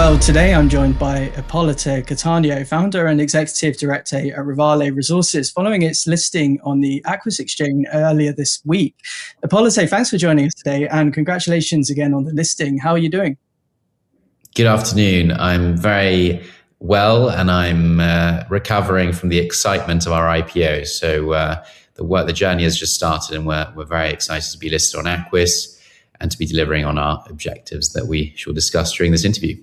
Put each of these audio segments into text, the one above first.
Well, today I'm joined by Ippolito Cattaneo, founder and executive director at Reveille Resources, following its listing on the Aquis Exchange earlier this week. Ippolito, thanks for joining us today, and congratulations again on the listing. How are you doing? Good afternoon. I'm very well, and I'm recovering from the excitement of our IPO. So the journey has just started, and we're very excited to be listed on Aquis and to be delivering on our objectives that we shall discuss during this interview.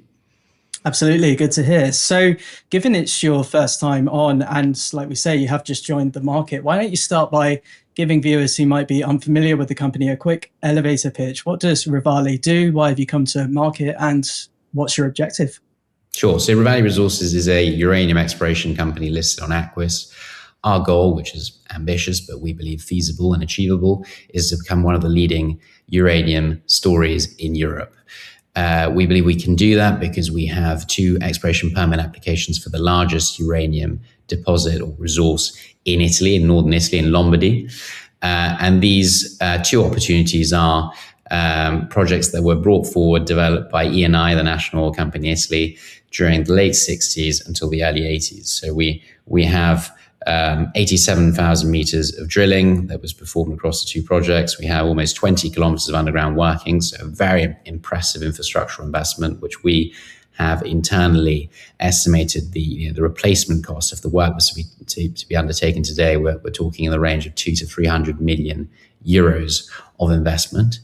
Absolutely, good to hear. So given it's your first time on, and like we say, you have just joined the market, why don't you start by giving viewers who might be unfamiliar with the company a quick elevator pitch? What does Revali do? Why have you come to market? And what's your objective? Sure. So Reveille Resources is a uranium exploration company listed on Aquis. Our goal, which is ambitious, but we believe feasible and achievable, is to become one of the leading uranium stories in Europe. We believe we can do that because we have 2 exploration permit applications for the largest uranium deposit or resource in Italy, in northern Italy, in Lombardy. And these 2 opportunities are projects that were brought forward, developed by Eni, the national oil company in Italy, during the late 60s until the early 80s. So we have 87,000 meters of drilling that was performed across the 2 projects. We have almost 20 kilometers of underground working, so a very impressive infrastructural investment, which we have internally estimated the replacement cost of the work was to be undertaken today. We're talking in the range of 200 to 300 million euros of investment.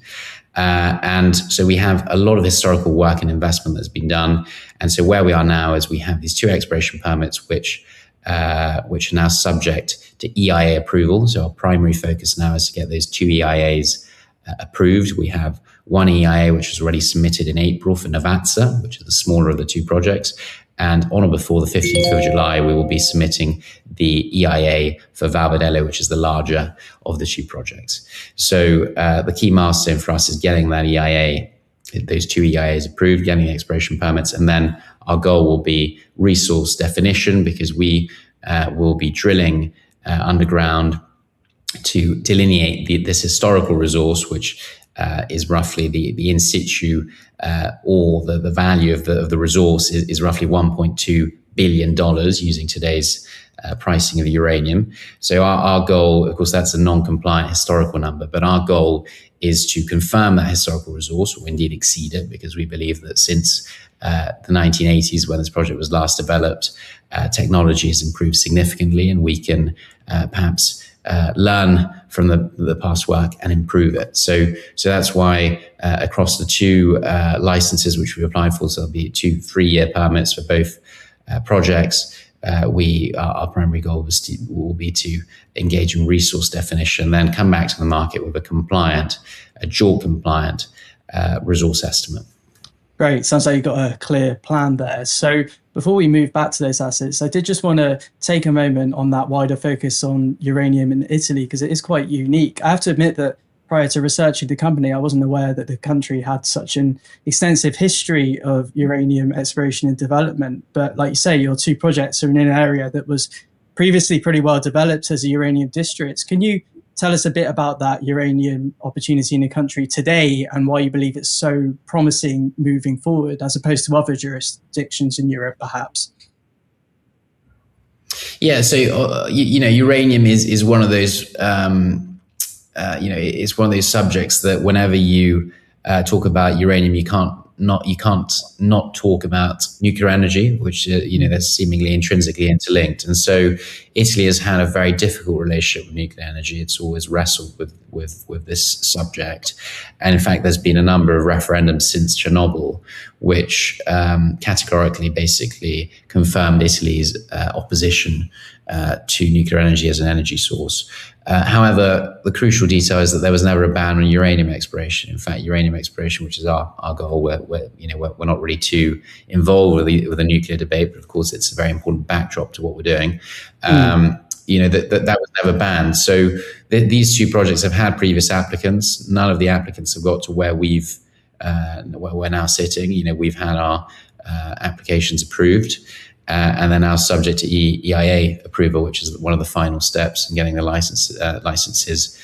And so we have a lot of historical work and investment that's been done. And so where we are now is we have these 2 exploration permits, which are now subject to EIA approval. So our primary focus now is to get those 2 EIAs approved. We have 1 EIA, which was already submitted in April for Navatza, which is the smaller of the 2 projects. And on or before the 15th of July, we will be submitting the EIA for Valbardella, which is the larger of the 2 projects. So the key milestone for us is getting that EIA, those 2 EIAs approved, getting the exploration permits, and then our goal will be resource definition, because we will be drilling underground to delineate this historical resource, which is roughly the in situ or the value of the resource is roughly $1.2 billion using today's pricing of uranium. So our goal, of course, that's a non-compliant historical number, but our goal is to confirm that historical resource, or indeed exceed it, because we believe that since the 1980s, when this project was last developed, technology has improved significantly, and we can perhaps learn from the past work and improve it. So that's why across the 2 licenses which we applied for, so there'll be 2 3-year permits for both projects. Our primary goal will be to engage in resource definition, then come back to the market with a JORC compliant resource estimate. Great. Sounds like you've got a clear plan there. So before we move back to those assets, I did just want to take a moment on that wider focus on uranium in Italy, because it is quite unique. I have to admit that prior to researching the company, I wasn't aware that the country had such an extensive history of uranium exploration and development. But like you say, your 2 projects are in an area that was previously pretty well developed as a uranium district. Can you tell us a bit about that uranium opportunity in the country today, and why you believe it's so promising moving forward, as opposed to other jurisdictions in Europe, perhaps? Yeah, so uranium is one of those it's one of those subjects that whenever you talk about uranium, you can't not talk about nuclear energy, which that's seemingly intrinsically interlinked. And so Italy has had a very difficult relationship with nuclear energy. It's always wrestled with this subject, and in fact, there's been a number of referendums since Chernobyl, which categorically basically confirmed Italy's opposition to nuclear energy as an energy source. However, the crucial detail is that there was never a ban on uranium exploration. In fact, uranium exploration, which is our goal, we're not really too involved with the nuclear debate, but of course, it's a very important backdrop to what we're doing. That was never banned. So these 2 projects have had previous applicants. None of the applicants have got to where we're now sitting. We've had our applications approved. And they're now subject to EIA approval, which is one of the final steps in getting the licenses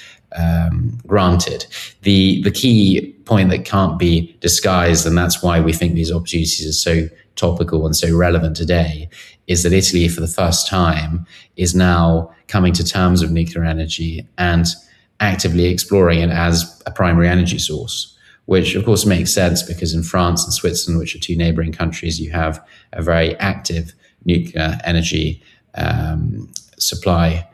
granted. The key point that can't be disguised, and that's why we think these opportunities are so topical and so relevant today, is that Italy, for the first time, is now coming to terms with nuclear energy and actively exploring it as a primary energy source, which of course makes sense because in France and Switzerland, which are two neighboring countries, you have a very active nuclear energy supply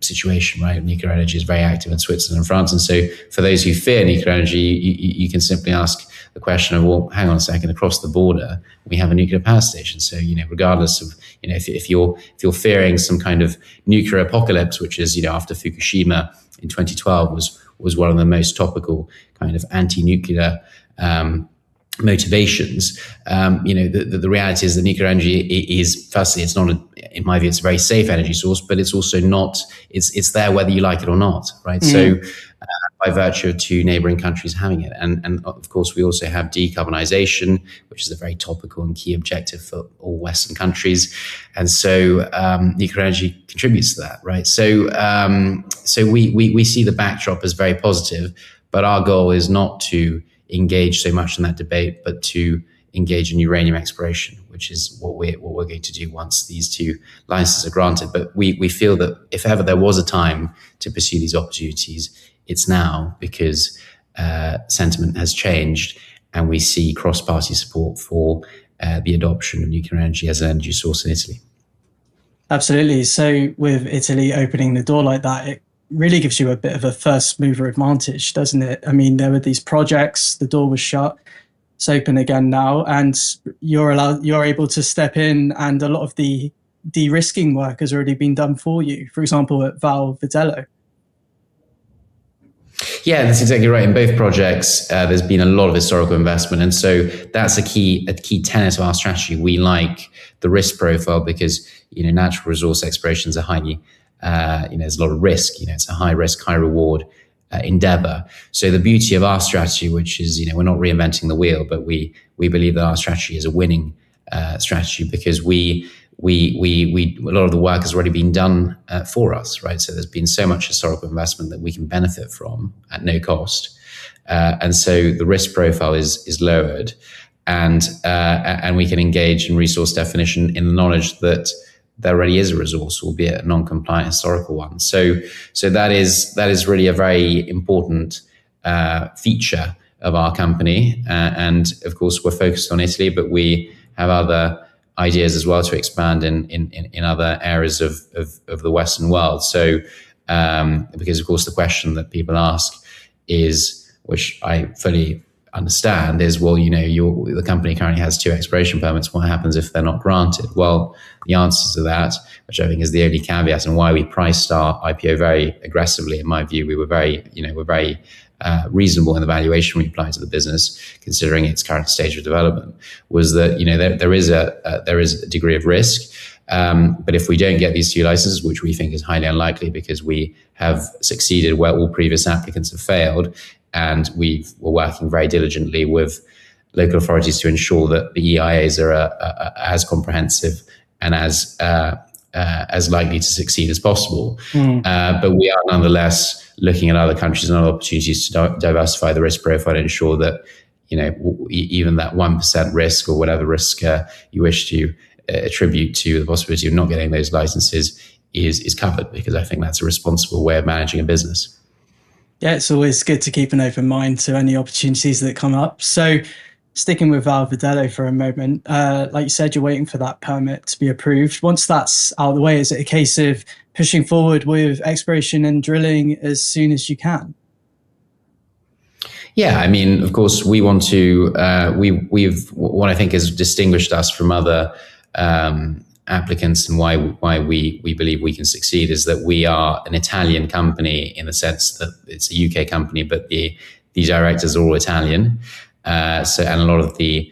situation, right? Nuclear energy is very active in Switzerland and France. And so for those who fear nuclear energy, you can simply ask the question of, well, hang on a second, across the border, we have a nuclear power station. So, regardless of, if you're fearing some kind of nuclear apocalypse, which is, after Fukushima in 2012 was one of the most topical kind of anti-nuclear motivations. The reality is that nuclear energy is, firstly, it's not in my view, it's a very safe energy source, but it's also not, it's there whether you like it or not, right? So by virtue of two neighboring countries having it. And of course, we also have decarbonization, which is a very topical and key objective for all Western countries. And so nuclear energy contributes to that, right? So we see the backdrop as very positive, but our goal is not to engage so much in that debate, but to engage in uranium exploration, which is what we're going to do once these two licenses are granted. But we feel that if ever there was a time to pursue these opportunities, it's now, because sentiment has changed and we see cross-party support for the adoption of nuclear energy as an energy source in Italy. Absolutely. So with Italy opening the door like that, it really gives you a bit of a first mover advantage, doesn't it? I mean, there were these projects, the door was shut, it's open again now, and you're able to step in, and a lot of the de-risking work has already been done for you. For example, at Val Vidello. Yeah, that's exactly right. In both projects, there's been a lot of historical investment. And so that's a key tenet of our strategy. We like the risk profile because, natural resource explorations are highly, there's a lot of risk, it's a high risk, high reward endeavor. So the beauty of our strategy, which is, we're not reinventing the wheel, but we believe that our strategy is a winning strategy because a lot of the work has already been done for us, right? So there's been so much historical investment that we can benefit from at no cost. And so the risk profile is lowered, and we can engage in resource definition in the knowledge that there already is a resource, albeit a non-compliant historical one. So that is really a very important feature of our company. And of course, we're focused on Italy, but we have other ideas as well to expand in other areas of the Western world. So because of course the question that people ask is, which I fully understand, is, well, the company currently has 2 exploration permits. What happens if they're not granted? Well, the answer to that, which I think is the only caveat and why we priced our IPO very aggressively, in my view, we're very reasonable in the valuation we applied to the business, considering its current stage of development, was that there is a degree of risk. But if we don't get these 2 licenses, which we think is highly unlikely because we have succeeded where all previous applicants have failed, and we're working very diligently with local authorities to ensure that the EIAs are as comprehensive and as likely to succeed as possible. But we are nonetheless looking at other countries and other opportunities to diversify the risk profile and ensure that even that 1% risk or whatever risk you wish to attribute to the possibility of not getting those licenses is covered, because I think that's a responsible way of managing a business. Yeah, it's always good to keep an open mind to any opportunities that come up. So sticking with Val Vidello for a moment, like you said, you're waiting for that permit to be approved. Once that's out of the way, is it a case of pushing forward with exploration and drilling as soon as you can? Yeah, I mean, of course, we want to, what I think has distinguished us from other applicants and why we believe we can succeed is that we are an Italian company in the sense that it's a UK company, but the directors are all Italian. And a lot of the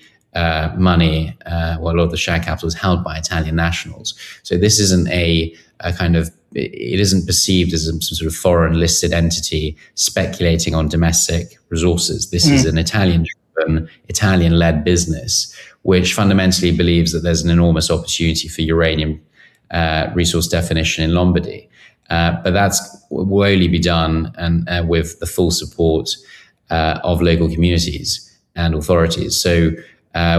money, a lot of the share capital is held by Italian nationals. So this isn't it isn't perceived as some sort of foreign listed entity speculating on domestic resources. This is an Italian-driven, Italian-led business, which fundamentally believes that there's an enormous opportunity for uranium resource definition in Lombardy. But that's will only be done and with the full support of local communities and authorities. So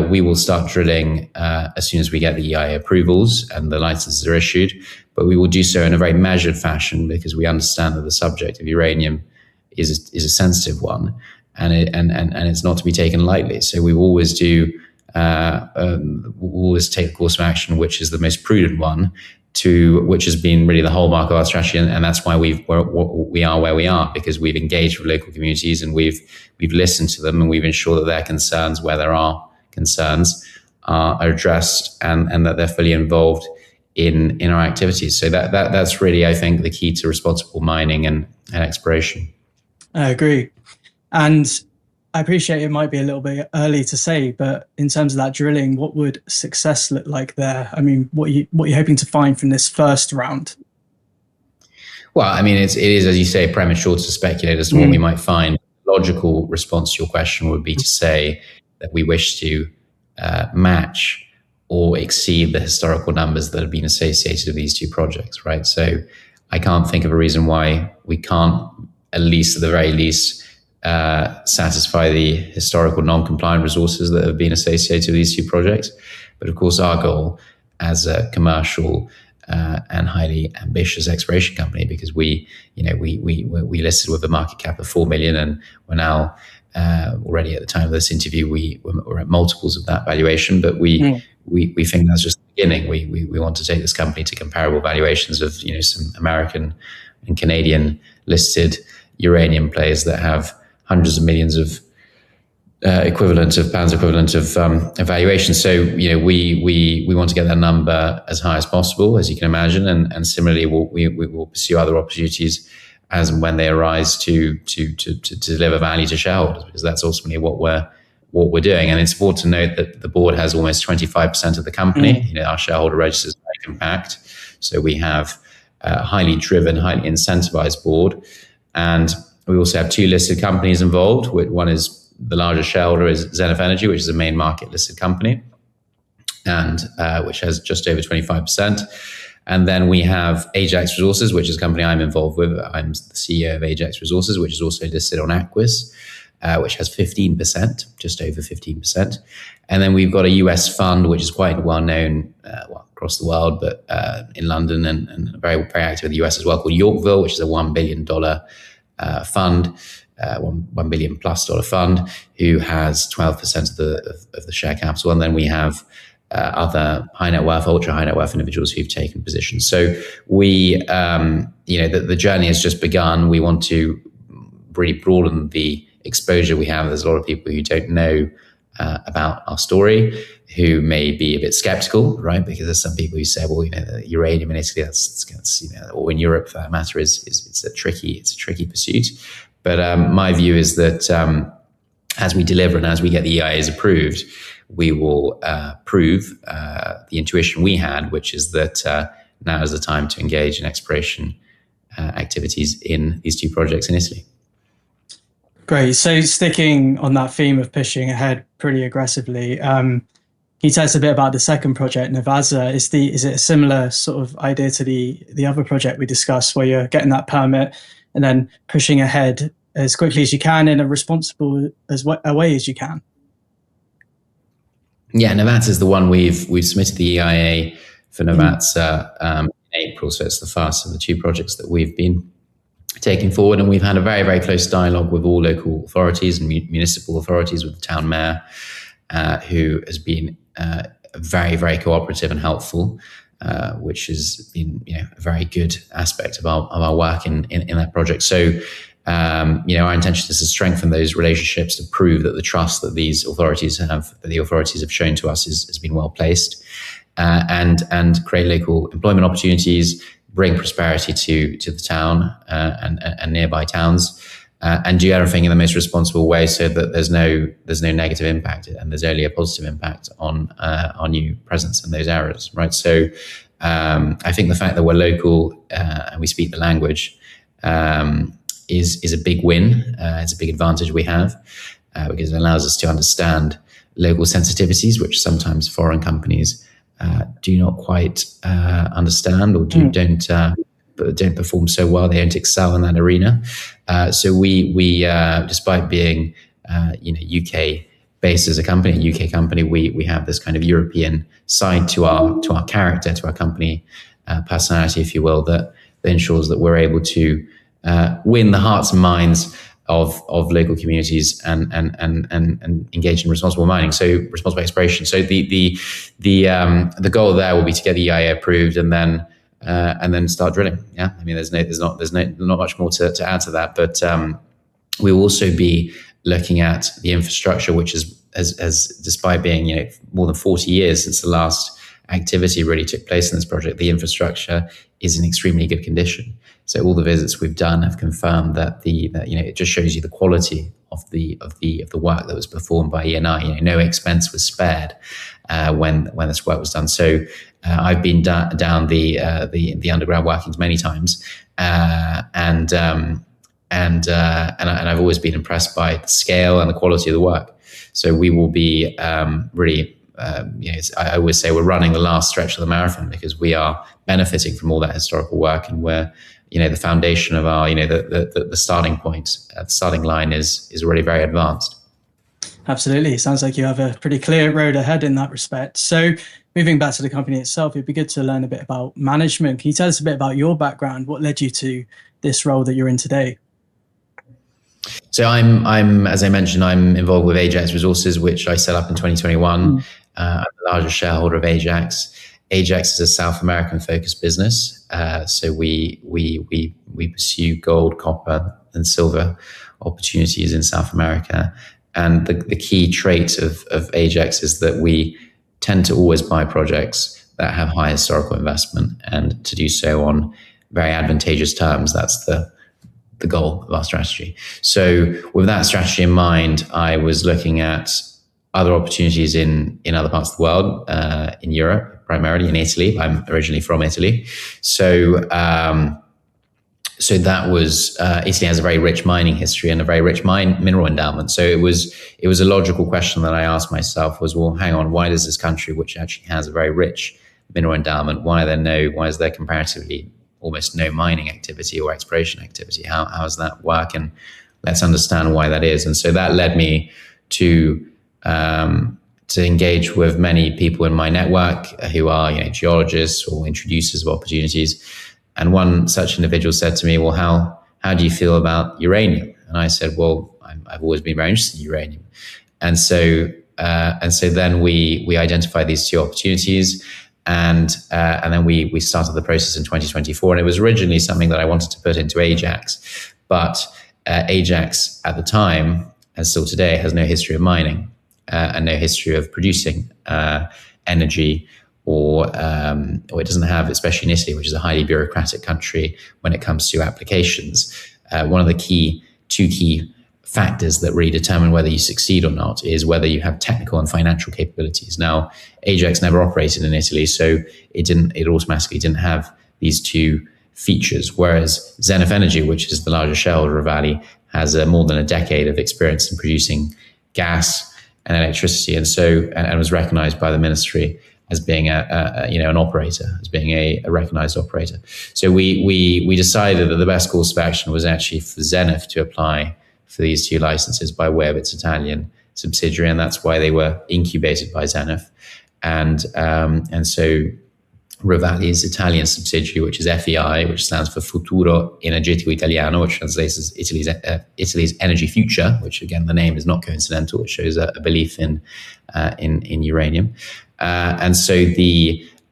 we will start drilling as soon as we get the EIA approvals and the licenses are issued, but we will do so in a very measured fashion because we understand that the subject of uranium is a sensitive one, and it's not to be taken lightly. So we will always do we'll always take the course of action which is the most prudent one, which has been really the hallmark of our strategy, and that's why we are where we are, because we've engaged with local communities and we've listened to them and we've ensured that their concerns, where there are concerns, are addressed and that they're fully involved in our activities. So that's really, I think, the key to responsible mining and exploration. I agree. And I appreciate it might be a little bit early to say, but in terms of that drilling, what would success look like there? I mean, what are you hoping to find from this first round? Well, I mean, it is, as you say, premature to speculate as to what we might find. Logical response to your question would be to say that we wish to match or exceed the historical numbers that have been associated with these two projects, right? So I can't think of a reason why we can't, at the very least, satisfy the historical non-compliant resources that have been associated with these two projects. But of course, our goal as a commercial and highly ambitious exploration company, because we listed with a market cap of 4 million, and we're now already at the time of this interview we're at multiples of that valuation. But we think that's just the beginning. We want to take this company to comparable valuations of some American and Canadian listed uranium players that have hundreds of millions of pounds equivalent of valuation. So we want to get that number as high as possible, as you can imagine, and similarly we will pursue other opportunities as and when they arise to deliver value to shareholders, because that's ultimately what we're doing. And it's important to note that the board has almost 25% of the company. Our shareholder register is very compact, so we have a highly driven, highly incentivized board, and we also have two listed companies involved. One is the largest shareholder is Zenith Energy, which is a main market listed company, and which has just over 25%. And then we have Ajax Resources, which is a company I'm involved with. I'm the CEO of Ajax Resources, which is also listed on Aquis, which has 15%, just over 15%. And then we've got a US fund, which is quite well known across the world, but in London and very, very active in the US as well, called Yorkville, which is a $1 billion fund, $1 billion plus fund, who has 12% of the share capital. And then we have other high net worth, ultra high net worth individuals who've taken positions. So we, the journey has just begun. We want to really broaden the exposure we have. There's a lot of people who don't know about our story, who may be a bit skeptical, right? Because there's some people who say, well, uranium in Italy, that's or in Europe for that matter, it's a tricky pursuit. But my view is that as we deliver and as we get the EIAs approved, we will prove the intuition we had, which is that now is the time to engage in exploration activities in these two projects in Italy. Great. So sticking on that theme of pushing ahead pretty aggressively, can you tell us a bit about the second project, Navatza? Is it a similar sort of idea to the other project we discussed, where you're getting that permit and then pushing ahead as quickly as you can in a responsible a way as you can? Yeah, Navatza is the one we've submitted the EIA for Navatza in April, so it's the first of the two projects that we've been taking forward, and we've had a very, very close dialogue with all local authorities and municipal authorities, with the town mayor, who has been very, very cooperative and helpful, which has been a very good aspect of our work in that project. So our intention is to strengthen those relationships, to prove that the trust that the authorities have shown to us has been well placed, and create local employment opportunities, bring prosperity to the town and nearby towns, and do everything in the most responsible way, so that there's no negative impact and there's only a positive impact on our new presence in those areas, right? So I think the fact that we're local and we speak the language is a big win. It's a big advantage we have, because it allows us to understand local sensitivities, which sometimes foreign companies do not quite understand or don't don't perform so well. They don't excel in that arena. So we despite being UK based as a company, a UK company, we have this kind of European side to our character, to our company personality, if you will, that ensures that we're able to win the hearts and minds of local communities and engage in responsible mining, so responsible exploration. So the goal there will be to get the EIA approved and then start drilling. Yeah, I mean there's not much more to add to that, but we will also be looking at the infrastructure, which has despite being more than 40 years since the last activity really took place in this project, the infrastructure is in extremely good condition. So all the visits we've done have confirmed that it just shows you the quality of the work that was performed by E&I. No expense was spared when this work was done. So I've been down the underground workings many times, and I've always been impressed by the scale and the quality of the work. So we will be really. I always say we're running the last stretch of the marathon because we are benefiting from all that historical work, and we're the foundation of our the starting point, the starting line is already very advanced. Absolutely, it sounds like you have a pretty clear road ahead in that respect. So moving back to the company itself, it'd be good to learn a bit about management. Can you tell us a bit about your background? What led you to this role that you're in today? So I'm as I mentioned, I'm involved with Ajax Resources, which I set up in 2021. I'm the largest shareholder of Ajax. Ajax is a South American focused business. So we pursue gold, copper, and silver opportunities in South America. And the key trait of Ajax is that we tend to always buy projects that have high historical investment, and to do so on very advantageous terms. That's the goal of our strategy. So with that strategy in mind, I was looking at other opportunities in other parts of the world, in Europe, primarily in Italy. I'm originally from Italy. So that was, Italy has a very rich mining history and a very rich mineral endowment. So it was a logical question that I asked myself was, well, hang on, why does this country, which actually has a very rich mineral endowment, why is there comparatively almost no mining activity or exploration activity? How does that work? And let's understand why that is. And so that led me to engage with many people in my network who are geologists or introducers of opportunities. And one such individual said to me, well, how do you feel about uranium? And I said, well, I've always been very interested in uranium. And so then we identified these two opportunities, and then we started the process in 2024. And it was originally something that I wanted to put into Ajax, but Ajax at the time, and still today, has no history of mining and no history of producing energy, or it doesn't have, especially in Italy, which is a highly bureaucratic country when it comes to applications. One of the two key factors that really determine whether you succeed or not is whether you have technical and financial capabilities. Now, Ajax never operated in Italy, so it automatically didn't have these two features, whereas Zenith Energy, which is the largest shareholder of Revali, has more than a decade of experience in producing gas and electricity, and was recognized by the ministry as being an operator, as being a recognized operator. So we decided that the best course of action was actually for Zenith to apply for these two licenses by way of its Italian subsidiary, and that's why they were incubated by Zenith. And so Revali's Italian subsidiary, which is FEI, which stands for Futuro Energetico Italiano, which translates as Italy's energy future, which again, the name is not coincidental. It shows a belief in uranium. And so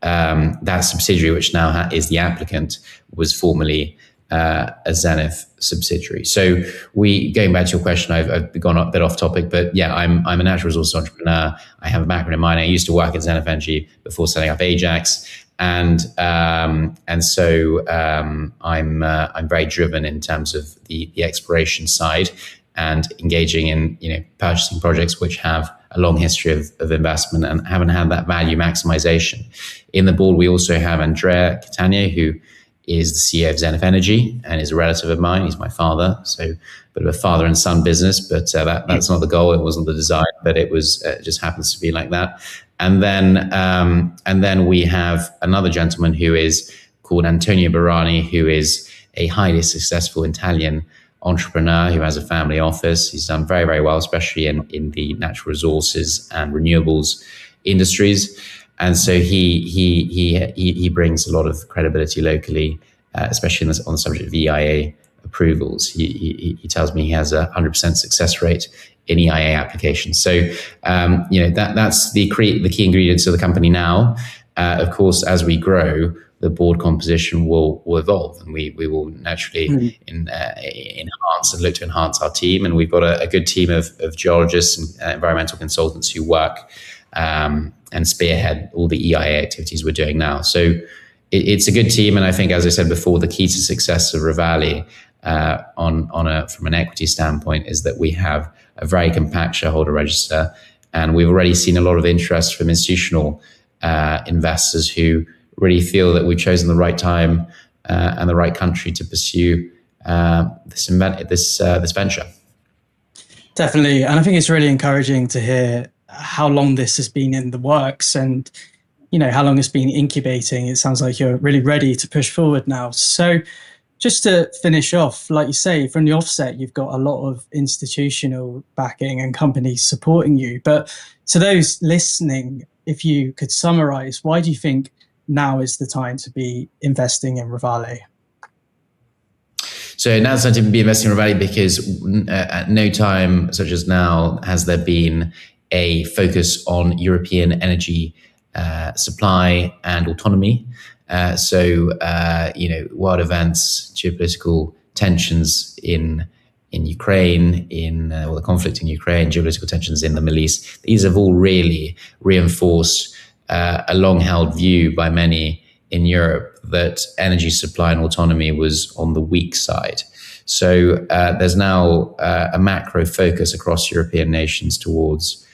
that subsidiary, which now is the applicant, was formerly a Zenith subsidiary. So going back to your question, I've gone a bit off topic, but yeah, I'm a natural resources entrepreneur. I have a background in mining. I used to work at Zenith Energy before setting up Ajax. And so I'm very driven in terms of the exploration side and engaging in purchasing projects which have a long history of investment and haven't had that value maximization. In the board, we also have Director Cattaneo, who is the CEO of Zenith Energy and is a relative of mine. He's my father, so a bit of a father and son business, but that's not the goal. It wasn't the design, but it just happens to be like that. And then we have another gentleman who is called Antonio Barani, who is a highly successful Italian entrepreneur who has a family office. He's done very, very well, especially in the natural resources and renewables industries. And so he brings a lot of credibility locally, especially on the subject of EIA approvals. He tells me he has a 100% success rate in EIA applications. So that's the key ingredients of the company now. Of course, as we grow, the board composition will evolve, and we will naturally enhance and look to enhance our team. And we've got a good team of geologists and environmental consultants who work and spearhead all the EIA activities we're doing now. So it's a good team, and I think, as I said before, the key to success of Revali from an equity standpoint is that we have a very compact shareholder register, and we've already seen a lot of interest from institutional investors who really feel that we've chosen the right time and the right country to pursue this venture. Definitely, and I think it's really encouraging to hear how long this has been in the works, and how long it's been incubating. It sounds like you're really ready to push forward now. So just to finish off, like you say, from the offset, you've got a lot of institutional backing and companies supporting you. But to those listening, if you could summarize, why do you think now is the time to be investing in Revali? So now's the time to be investing in Revali because at no time such as now has there been a focus on European energy supply and autonomy. World events, geopolitical tensions in Ukraine, the conflict in Ukraine, geopolitical tensions in the Middle East, these have all really reinforced a long-held view by many in Europe that energy supply and autonomy was on the weak side. So there's now a macro focus across European nations towards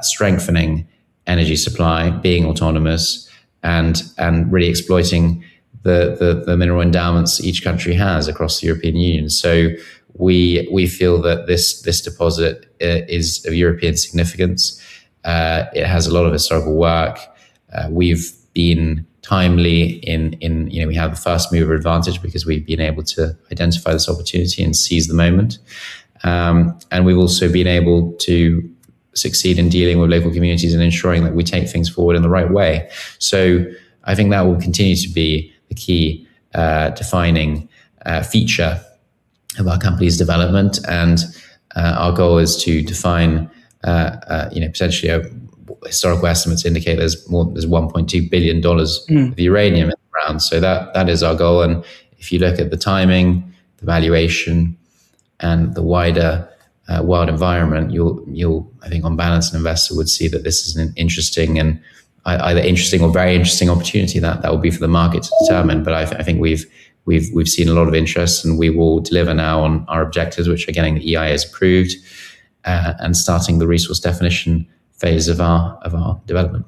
strengthening energy supply, being autonomous, and really exploiting the mineral endowments each country has across the European Union. So we feel that this deposit is of European significance. It has a lot of historical work. We've been timely in we have a first mover advantage because we've been able to identify this opportunity and seize the moment. And we've also been able to succeed in dealing with local communities and ensuring that we take things forward in the right way. So I think that will continue to be the key defining feature of our company's development. And our goal is to define, potentially historical estimates indicate there's $1.2 billion of uranium in the ground. So that is our goal. And if you look at the timing, the valuation, and the wider world environment, you'll I think on balance an investor would see that this is an interesting and either interesting or very interesting opportunity. That will be for the market to determine. But I think we've seen a lot of interest, and we will deliver now on our objectives, which are getting the EIAs approved and starting the resource definition phase of our development.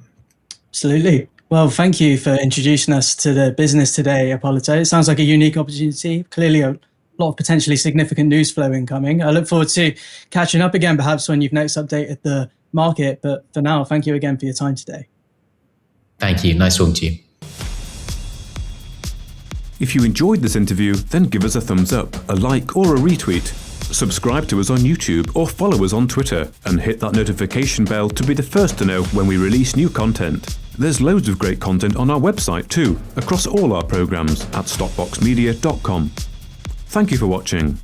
Absolutely. Well, thank you for introducing us to the business today, Ippolito. It sounds like a unique opportunity. Clearly a lot of potentially significant news flow incoming. I look forward to catching up again, perhaps when you've next updated the market. But for now, thank you again for your time today. Thank you. Nice talking to you. If you enjoyed this interview, then give us a thumbs up, a like or a retweet. Subscribe to us on YouTube or follow us on Twitter and hit that notification bell to be the first to know when we release new content. There's loads of great content on our website too, across all our programs at stockboxmedia.com. Thank you for watching.